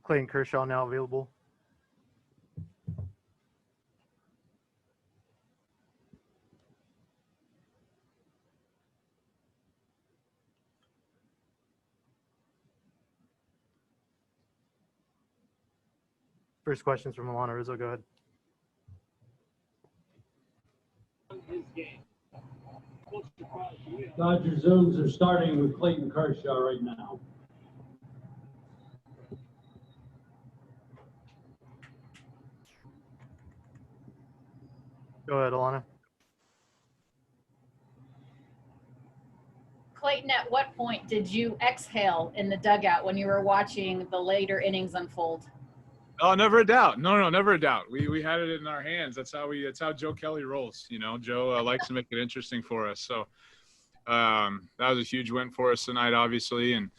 Clayton Kershaw now available. First question's from Alana Rizzo. Go ahead. Dodger Zones are starting with Clayton Kershaw right now. Go ahead, Alana. Clayton, at what point did you exhale in the dugout when you were watching the later innings unfold? Oh, never a doubt. No, never a doubt. We had it in our hands. That's how Joe Kelly rolls. Joe likes to make it interesting for us. So that was a huge win for us tonight, obviously, and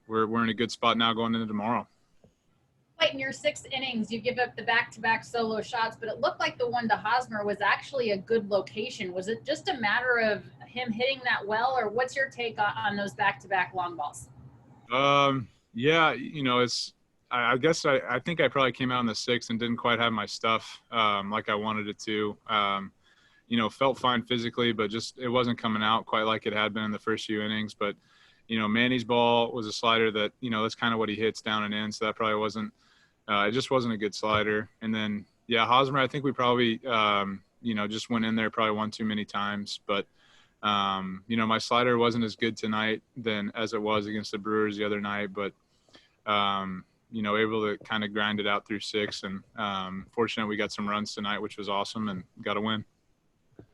we're in a good spot now going into tomorrow. In your 6 innings, you give up the back-to-back solo shots, but it looked like the one to Hosmer was actually a good location. Was it just a matter of him hitting that well, or what's your take on those back-to-back long balls? Yeah, I guess I think I probably came out in the 6th and didn't quite have my stuff like I wanted it to. Felt fine physically, but just it wasn't coming out quite like it had been in the first few innings. But, Manny's ball was a slider that, that's kind of what he hits down and in, so that probably wasn't it just wasn't a good slider. And then, yeah, Hosmer, I think we probably, just went in there probably one too many times. But, my slider wasn't as good tonight as it was against the Brewers the other night. But, able to kind of grind it out through 6. And fortunately, we got some runs tonight, which was awesome, and got a win.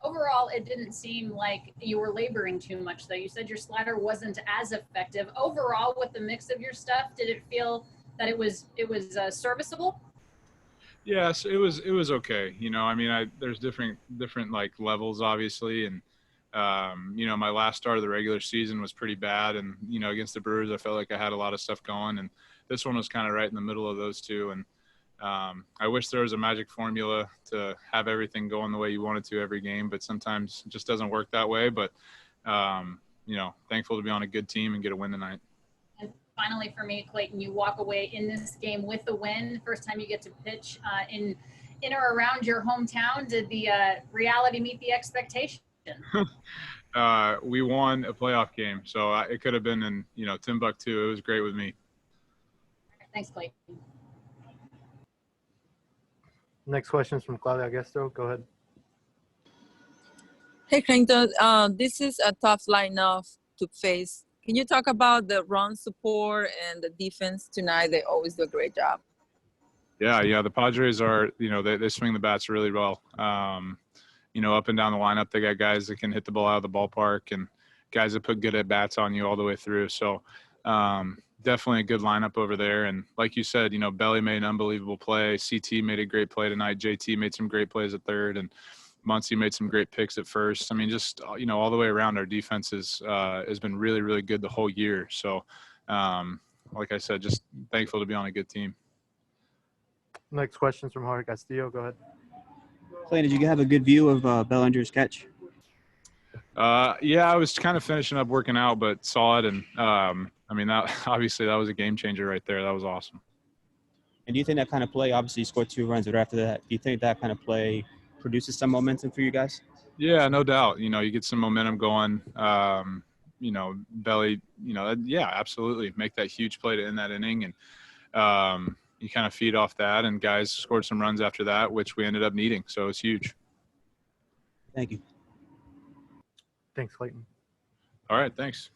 Overall, it didn't seem like you were laboring too much, though. You said your slider wasn't as effective. Overall, with the mix of your stuff, did it feel that it was serviceable? Yes, it was okay. There's different like levels, obviously, and my last start of the regular season was pretty bad, and against the Brewers, I felt like I had a lot of stuff going, and this one was kind of right in the middle of those two. And I wish there was a magic formula to have everything going the way you want it to every game, but sometimes it just doesn't work that way. But thankful to be on a good team and get a win tonight. And finally, for me, Clayton, you walk away in this game with the win. First time you get to pitch in or around your hometown. Did the reality meet the expectation? We won a playoff game, so it could have been in Timbuktu. It was great with me. Thanks, Clayton. Next question is from Claudia Gesto. Go ahead. Hey, Clayton. This is a tough lineup to face. Can you talk about the run support and the defense tonight? They always do a great job. Yeah. The Padres are, they swing the bats really well. Up and down the lineup, they got guys that can hit the ball out of the ballpark and guys that put good at bats on you all the way through. So definitely a good lineup over there. And like you said, Belly made an unbelievable play. CT made a great play tonight. JT made some great plays at third, and Muncy made some great picks at first. I mean, just, all the way around, our defense has been really, really good the whole year. So, like I said, just thankful to be on a good team. Next question is from Jorge Castillo. Go ahead. Clay, did you have a good view of Bellinger's catch? Yeah, I was kind of finishing up working out, but saw it. And, that obviously that was a game changer right there. That was awesome. And do you think that kind of play, obviously you scored 2 runs, but after that, do you think that kind of play produces some momentum for you guys? Yeah, no doubt. You get some momentum going. Belly, yeah, absolutely. Make that huge play to end that inning. And you kind of feed off that, and guys scored some runs after that, which we ended up needing. So it's huge. Thank you. Thanks, Clayton. All right, thanks.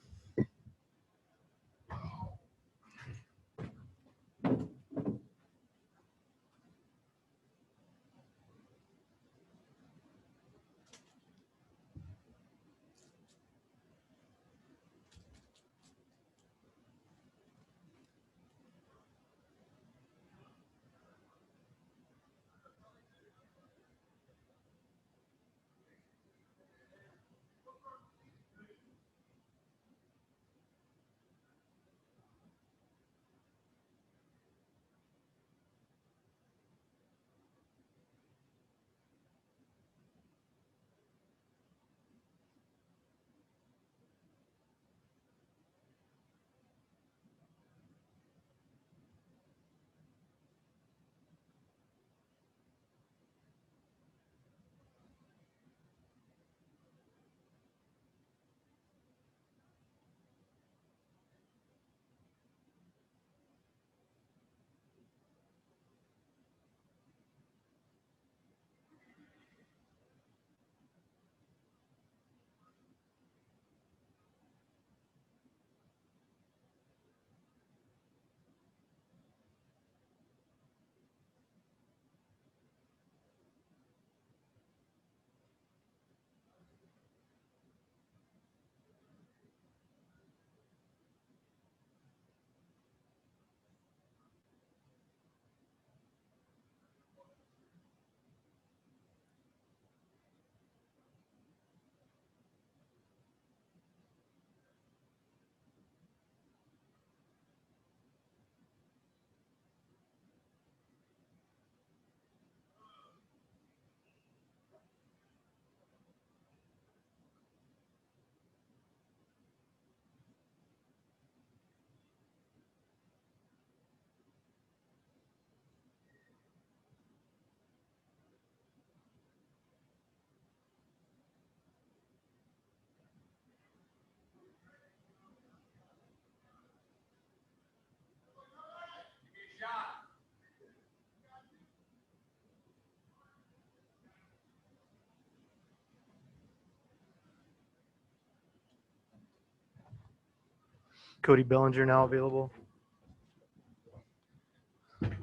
Cody Bellinger now available.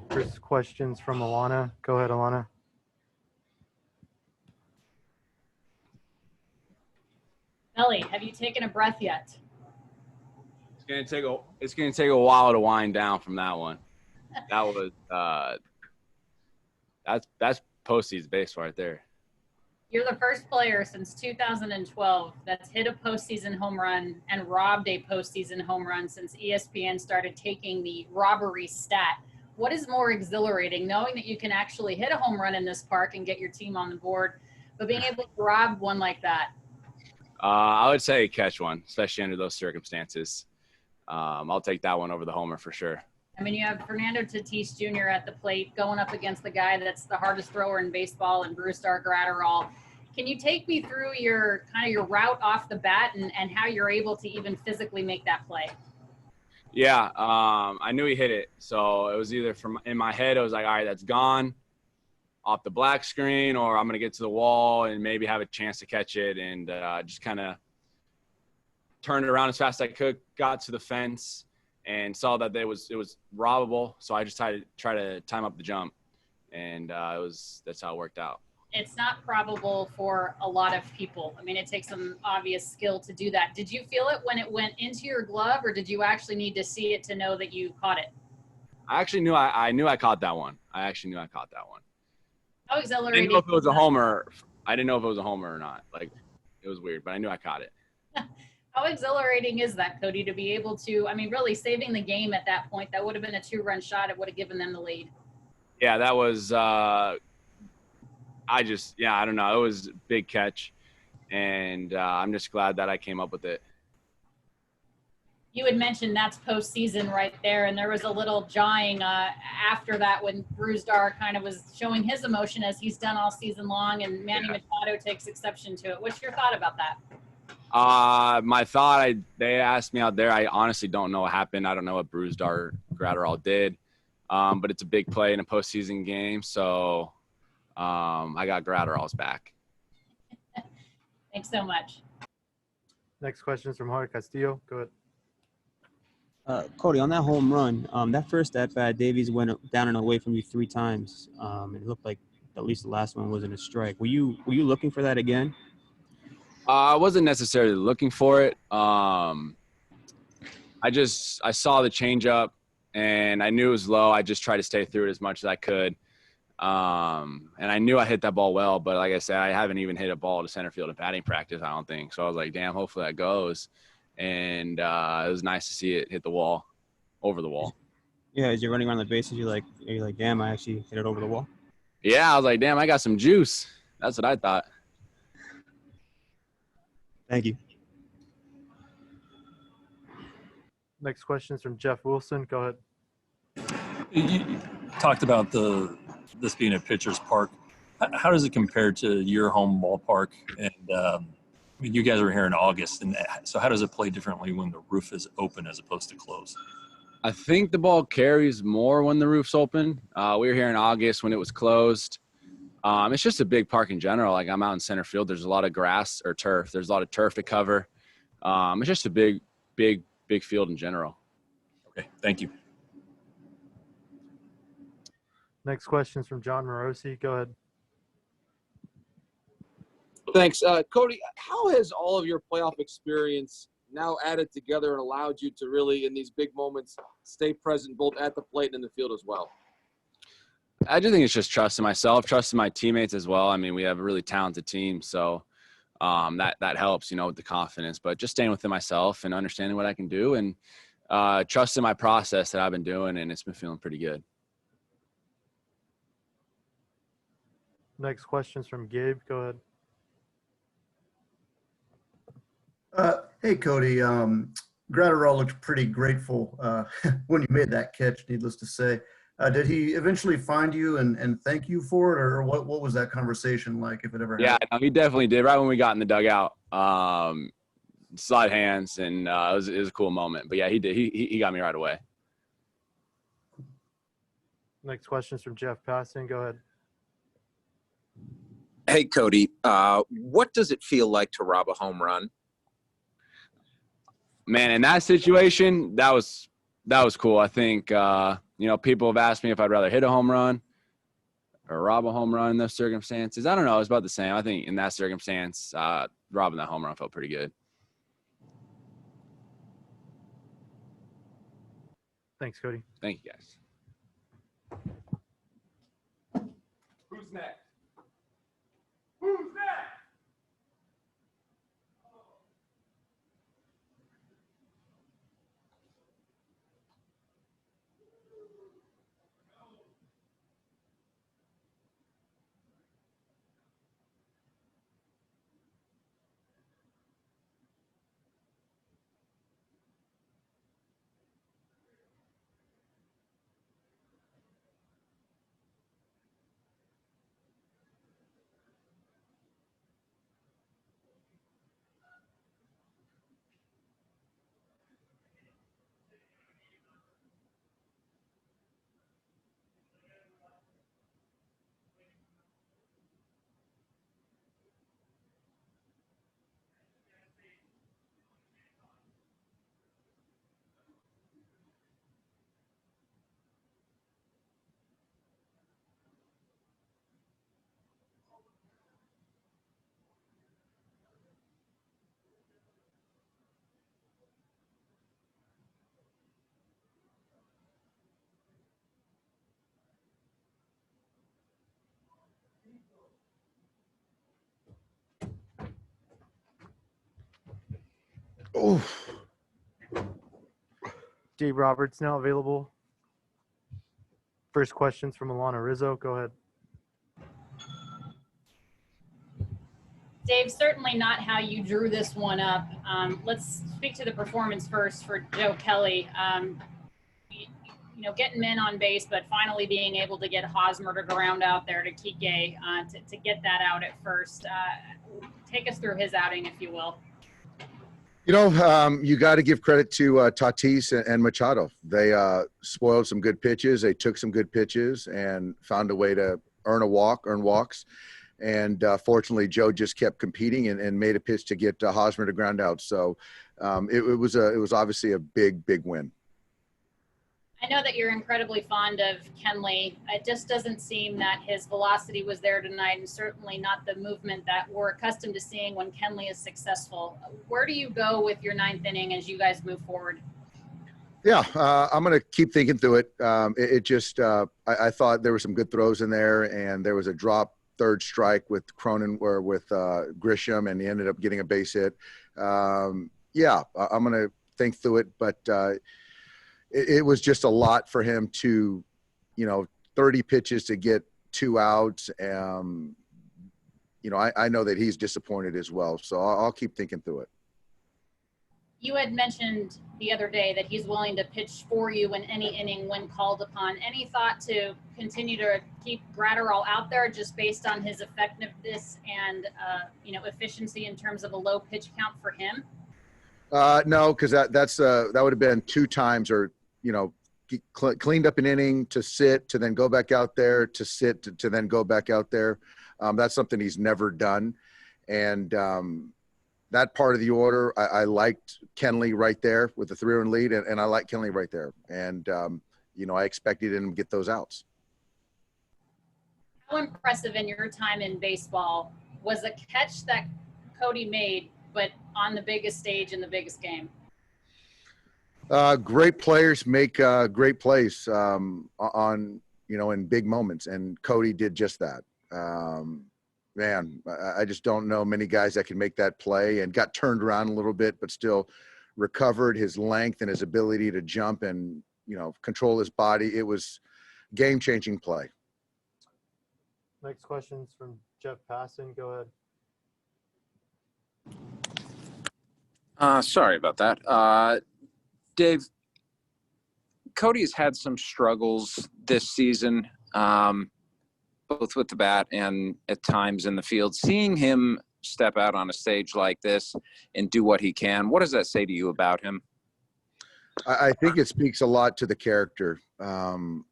First questions from Alana. Go ahead, Alana. Belly, have you taken a breath yet? It's gonna take a while to wind down from that one. That was that's postseason baseball right there. You're the first player since 2012 that's hit a postseason home run and robbed a postseason home run since ESPN started taking the robbery stat. What is more exhilarating, knowing that you can actually hit a home run in this park and get your team on the board, but being able to rob one like that? I would say catch one, especially under those circumstances. I'll take that one over the homer for sure. I mean, you have Fernando Tatis Jr. at the plate going up against the guy that's the hardest thrower in baseball and Brewstar Gratterall. Can you take me through your route off the bat and how you're able to even physically make that play? Yeah, I knew he hit it. So it was either in my head, I was like, all right, that's gone off the black screen, or I'm going to get to the wall and maybe have a chance to catch it, and just kind of turned it around as fast as I could, got to the fence, and saw that it was robbable. So I just tried to time up the jump, and that's how it worked out. It's not probable for a lot of people. I mean, it takes some obvious skill to do that. Did you feel it when it went into your glove, or did you actually need to see it to know that you caught it? I actually knew I caught that one. How exhilarating. I didn't know if it was a homer. I didn't know if it was a homer or not. Like, it was weird, but I knew I caught it. How exhilarating is that, Cody, to be able to, I mean, really saving the game at that point? That would have been a 2-run shot. It would have given them the lead. Yeah, that was I don't know. It was a big catch, and I'm just glad that I came up with it. You had mentioned that's postseason right there, and there was a little jawing after that when Brewstar kind of was showing his emotion as he's done all season long, and Manny Machado takes exception to it. What's your thought about that? My thought, they asked me out there. I honestly don't know what happened. I don't know what Brewstar Gratterall did, but it's a big play in a postseason game, so I got Gratterall's back. Thanks so much. Next question is from Jorge Castillo. Go ahead. Cody, on that home run, that first at-bat, Davies went down and away from you 3 times. It looked like at least the last one wasn't a strike. Were you looking for that again? I wasn't necessarily looking for it. I saw the changeup, and I knew it was low. I just tried to stay through it as much as I could. And I knew I hit that ball well, but like I said, I haven't even hit a ball to center field in batting practice, I don't think. So I was like, damn, hopefully that goes. And it was nice to see it hit the wall, over the wall. Yeah, as you're running around the bases, you're like, damn, I actually hit it over the wall. Yeah, I was like, damn, I got some juice. That's what I thought. Thank you. Next question is from Jeff Wilson. Go ahead. You talked about this being a pitcher's park. How does it compare to your home ballpark? And I mean, you guys are here in August, and so how does it play differently when the roof is open as opposed to closed? I think the ball carries more when the roof's open. We were here in August when it was closed. It's just a big park in general. Like, I'm out in center field. There's a lot of grass or turf. There's a lot of turf to cover. It's just a big field in general. Okay, thank you. Next question is from John Morosi. Go ahead. Thanks. Cody, how has all of your playoff experience now added together and allowed you to really, in these big moments, stay present both at the plate and in the field as well? I do think it's just trusting myself, trusting my teammates as well. I mean, we have a really talented team, so that helps, with the confidence. But just staying within myself and understanding what I can do and trusting my process that I've been doing, and it's been feeling pretty good. Next question is from Gabe. Go ahead. Hey, Cody. Gratterall looked pretty grateful when you made that catch, needless to say. Did he eventually find you and thank you for it, or what was that conversation like, if it ever happened? Yeah, he definitely did. Right when we got in the dugout, slide hands, and it was a cool moment. But, yeah, he did. He got me right away. Next question is from Jeff Passan. Go ahead. Hey, Cody. What does it feel like to rob a home run? man, in that situation, that was cool. I think, people have asked me if I'd rather hit a home run or rob a home run in those circumstances. I don't know. It's about the same. I think in that circumstance, robbing that home run felt pretty good. Thanks, Cody. Thank you, guys. Who's next? Who's next? Oh, Dave Roberts now available. First questions from Alana Rizzo. Go ahead. Dave, certainly not how you drew this one up. Let's speak to the performance first for Joe Kelly. Getting men on base, but finally being able to get Hosmer to ground out there to Kike to get that out at first. Take us through his outing, if you will. You got to give credit to Tatis and Machado. They spoiled some good pitches. They took some good pitches and found a way to earn walks. And fortunately, Joe just kept competing and made a pitch to get Hosmer to ground out. So it was obviously a big win. I know that you're incredibly fond of Kenley. It just doesn't seem that his velocity was there tonight, and certainly not the movement that we're accustomed to seeing when Kenley is successful. Where do you go with your ninth inning as you guys move forward? Yeah, I'm going to keep thinking through it. I thought there were some good throws in there, and there was a drop third strike with Cronin or with Grisham, and he ended up getting a base hit. I'm going to think through it, but it was just a lot for him to, 30 pitches to get 2 outs. I know that he's disappointed as well, so I'll keep thinking through it. You had mentioned the other day that he's willing to pitch for you in any inning when called upon. Any thought to continue to keep Gratterall out there just based on his effectiveness and, efficiency in terms of a low pitch count for him? No, because that would have been 2 times or, cleaned up an inning to sit, to then go back out there, to sit, to then go back out there. That's something he's never done. And that part of the order, I liked Kenley right there with the 3-run lead, and I like Kenley right there. And, I expected him to get those outs. How impressive in your time in baseball was the catch that Cody made, but on the biggest stage in the biggest game? Great players make great plays in big moments, and Cody did just that. I just don't know many guys that can make that play, and got turned around a little bit, but still recovered his length and his ability to jump and, control his body. It was game-changing play. Next question's from Jeff Passan. Go ahead. Sorry about that. Dave, Cody's had some struggles this season, both with the bat and at times in the field. Seeing him step out on a stage like this and do what he can, what does that say to you about him? I think it speaks a lot to the character. To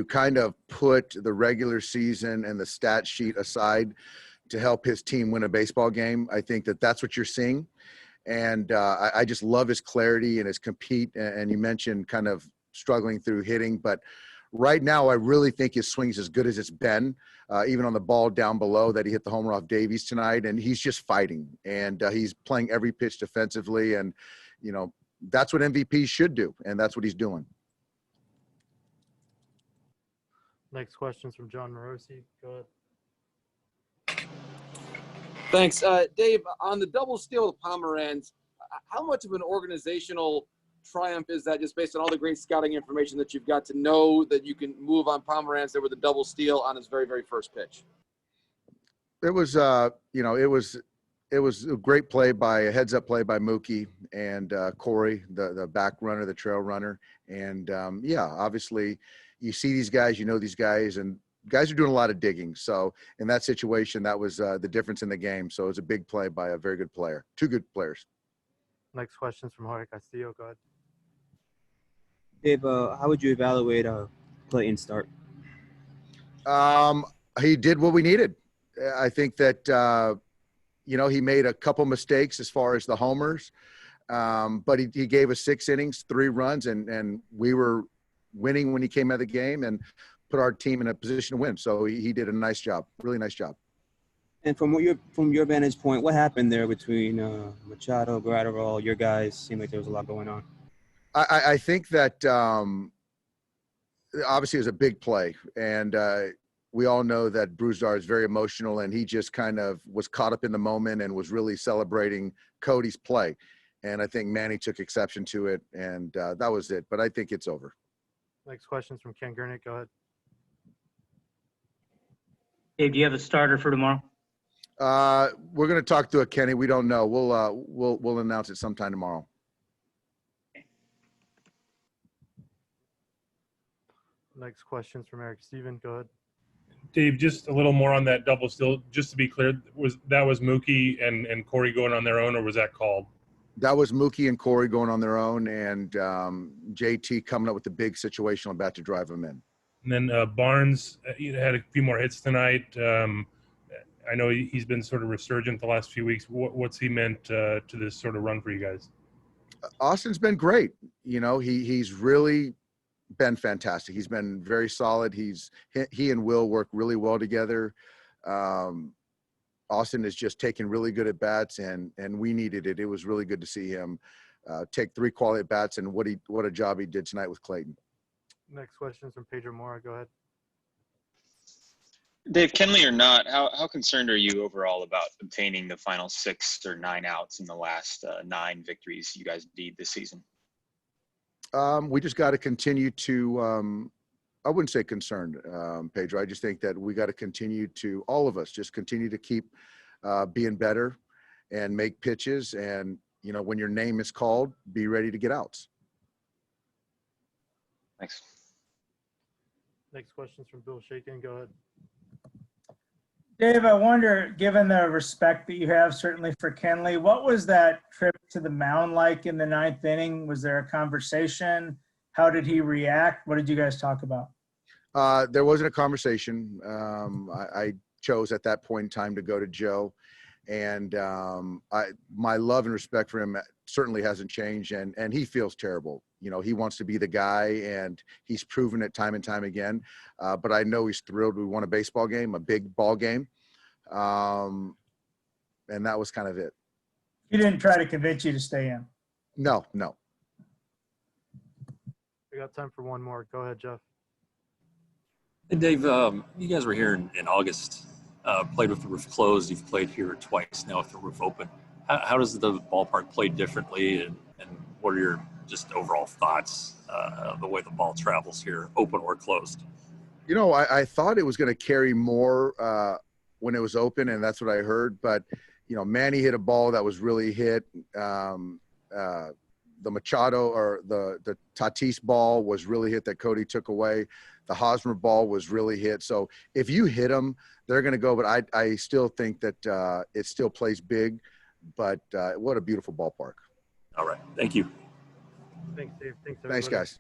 kind of put the regular season and the stat sheet aside to help his team win a baseball game. I think that that's what you're seeing. And I just love his clarity and his compete. And you mentioned kind of struggling through hitting, but right now I really think his swing's as good as it's been, even on the ball down below that he hit the homer off Davies tonight. And he's just fighting, and he's playing every pitch defensively. And, you know, that's what MVPs should do. And that's what he's doing. Next question's from John Morosi. Go ahead. Thanks. Dave, on the double steal of Pomeranz, how much of an organizational triumph is that, just based on all the great scouting information that you've got, to know that you can move on Pomeranz there with a double steal on his very, very first pitch? It was, you know, it was a great play a heads-up play by Mookie and Corey, the back runner, the trail runner. And, yeah, obviously you see these guys, you know these guys, and guys are doing a lot of digging. So in that situation, that was the difference in the game. So it was a big play by a very good player. Two good players. Next question's from Jorge Castillo. Go ahead. Dave, how would you evaluate Clayton's start? He did what we needed. I think that, you know, he made a couple mistakes as far as the homers, but he gave us 6 innings, 3 runs, and we were winning when he came out of the game and put our team in a position to win. So he did a nice job, really nice job. And from your vantage point, what happened there between Machado, Gratterall, your guys? Seemed like there was a lot going on. I think that obviously it was a big play, and we all know that Brusdar is very emotional, and he just kind of was caught up in the moment and was really celebrating Cody's play. And I think Manny took exception to it, and that was it. But I think it's over. Next question's from Ken Gurnick. Go ahead. Dave, do you have a starter for tomorrow? We're going to talk to Kenny. We don't know. We'll announce it sometime tomorrow. Next question's from Eric Steven. Go ahead. Dave, just a little more on that double steal. Just to be clear, was Mookie and Corey going on their own, or was that called? That was Mookie and Corey going on their own, and JT coming up with the big situational bat to drive them in. And then Barnes had a few more hits tonight. I know he's been sort of resurgent the last few weeks. What's he meant to this sort of run for you guys? Austin's been great. You know, he's really been fantastic. He's been very solid. He and Will work really well together. Austin is just taking really good at bats, and we needed it. It was really good to see him take 3 quality at bats, and what a job he did tonight with Clayton. Next question is from Pedro Mora. Go ahead. Dave, Kenley or not, how concerned are you overall about obtaining the final 6 or 9 outs in the last 9 victories you guys need this season? We just got to continue to I wouldn't say concerned, Pedro. I just think that we got to continue to, all of us, just continue to keep being better and make pitches. And, you know, when your name is called, be ready to get outs. Thanks. Next question is from Bill Shaken. Go ahead. Dave, I wonder, given the respect that you have certainly for Kenley, what was that trip to the mound like in the 9th inning? Was there a conversation? How did he react? What did you guys talk about? There wasn't a conversation. I chose at that point in time to go to Joe, and my love and respect for him certainly hasn't changed, and he feels terrible. You know, he wants to be the guy, and he's proven it time and time again. But I know he's thrilled we won a baseball game, a big ball game, and that was kind of it. He didn't try to convince you to stay in? No. We got time for one more. Go ahead, Jeff. And Dave, you guys were here in August, played with the roof closed. You've played here twice now with the roof open. How does the ballpark play differently, and what are your just overall thoughts the way the ball travels here, open or closed? You know, I thought it was going to carry more when it was open, and that's what I heard. But, you know, Manny hit a ball that was really hit. The Machado or the Tatis ball was really hit that Cody took away. The Hosmer ball was really hit. So if you hit them, they're going to go. But I still think that it still plays big. But what a beautiful ballpark. All right. Thank you. Thanks, Dave. Thanks, everybody. Thanks, guys.